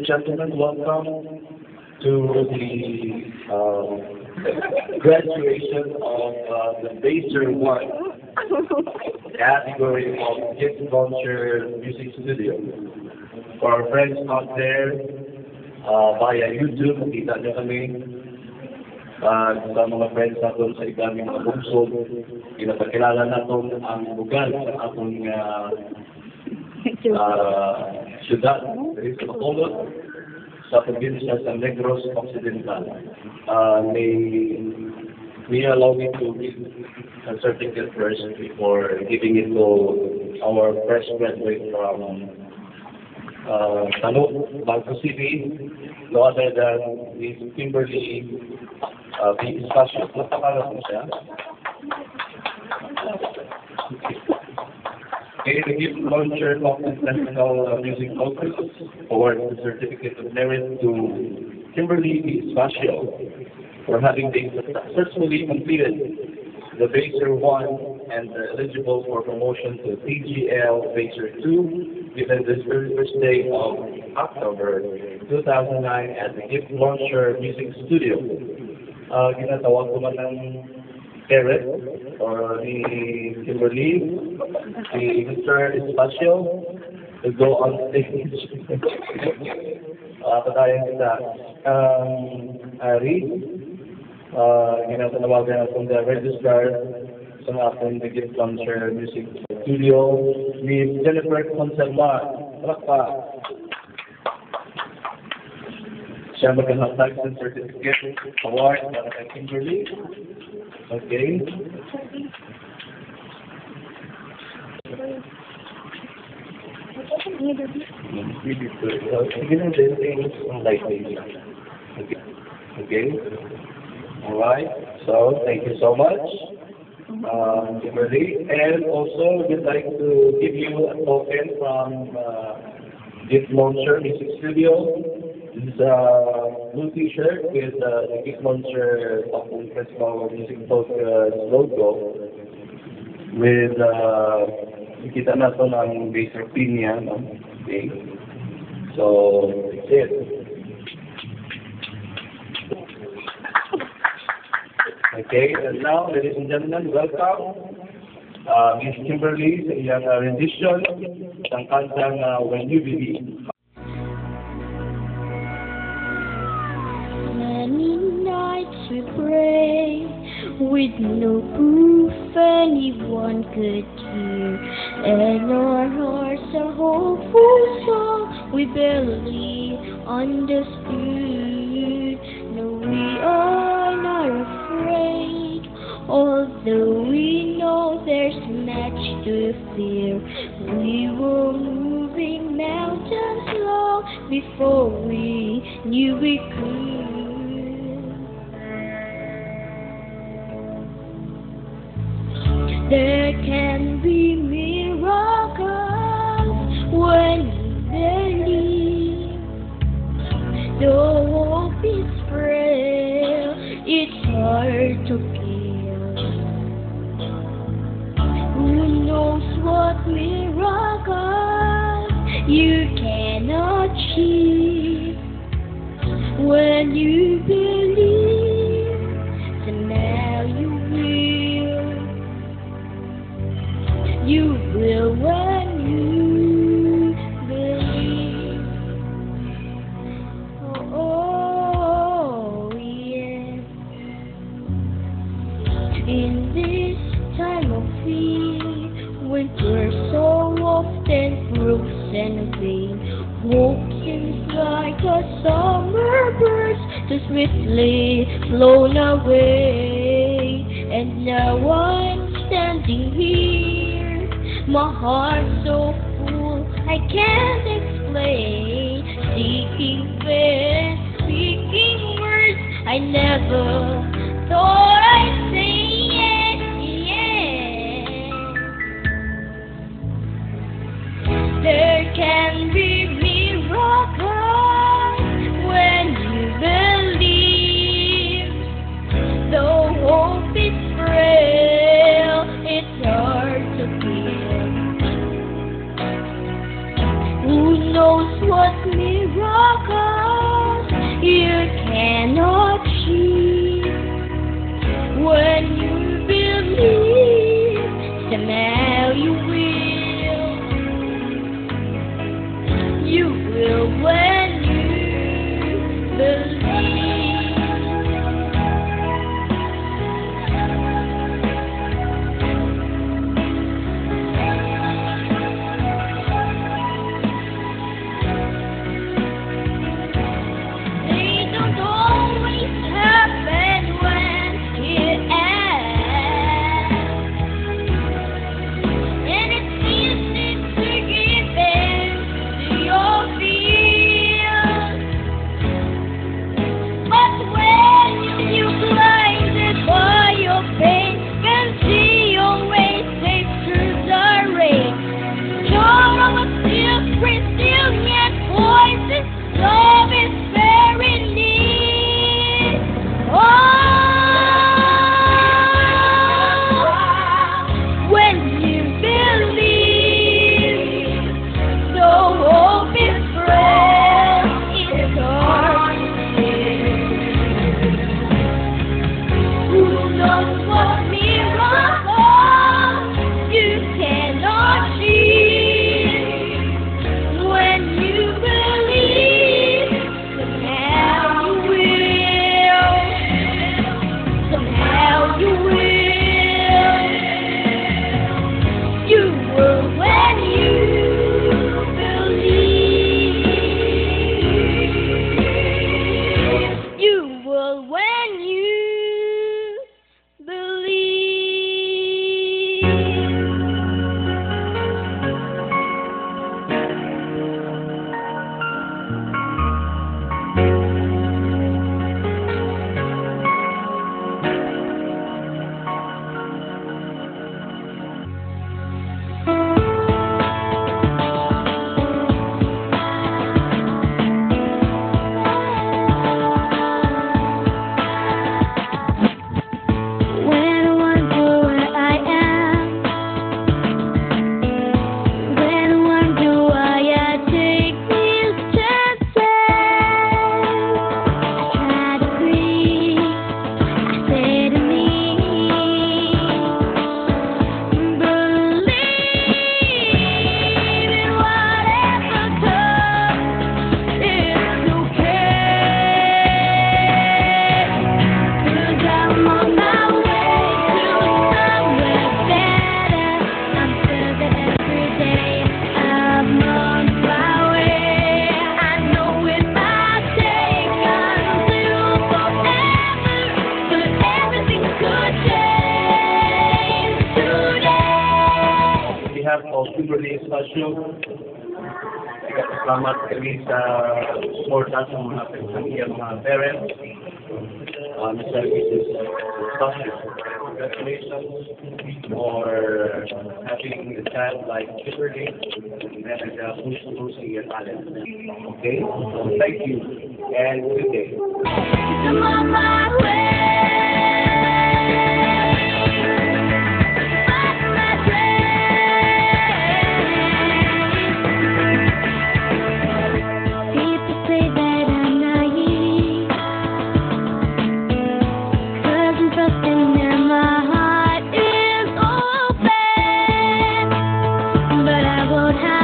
and gentlemen, welcome to the graduation of the Baser 1 category of Gift Voucher Music Studio. For our friends out there via YouTube, makita nyo kami. Sa mga friends natin sa ikaming mga bungsod, pinapakilala natin ang lugar sa atong syudad, dito sa Bacolod, sa probinsya sa Negros Occidental. May allow me to give a certificate first before giving it to our fresh graduate from Bangko City, no other than Miss Kimberly Espacio. Napakala po siya. Okay, the gift launcher of International Music Focus awards the certificate of merit to Kimberly Espacio for having been successfully completed the Baser 1 and eligible for promotion to TGL Baser 2 given this very first day of October 2009 at the Gift Launcher Music Studio. Ginatawag ko man ng Keret or ni Kimberly, si Mr. Espacio, to go on stage. Patayan kita. Ari, ginatawagan natin the registrar sa ating Gift Launcher Music Studio, ni Jennifer Conselma. Rakpa. Siya magkahatag ng certificate award para kay Kimberly. Okay. Sige na din things on light baby. Okay. Alright. So thank you so much, Kimberly. And also we'd like to give you a token from Gift Launcher Music Studio. This is a blue t-shirt with the Gift Launcher of the Festival Music Focus logo with kita na ito ng Baser pin niya, no? Okay. So, that's it. Okay, and now, ladies and gentlemen, welcome Miss Kimberly sa iyang rendition ng kantang When You Believe. Many nights we pray with no proof anyone could hear, and our hearts are hopeful, so we believe understood. No, we are not afraid, although we know there's much to fear. We were moving mountains long before we knew we could. There can be miracles when you believe. Though hope is frail, it's hard to kill. Who knows what miracles you can achieve when you believe? So now you will when you believe. Oh, yes. In this time of fear, when we're so often bruised and vain, hope seems like a summer burst too swiftly flown away. And now I'm standing here, my heart so full I can't explain, seeking faith, speaking words I never thought I'd say. There can be miracles when you believe. Though hope is frail, it's hard to feel. Who knows what miracle Espacio. Salamat kami sa suporta sa mga iyang mga parents. Mr. and Mrs. Espacio, congratulations for having a child like Kimberly and pushing your talent. Okay? So thank you and good day. I'm on my way. But I won't have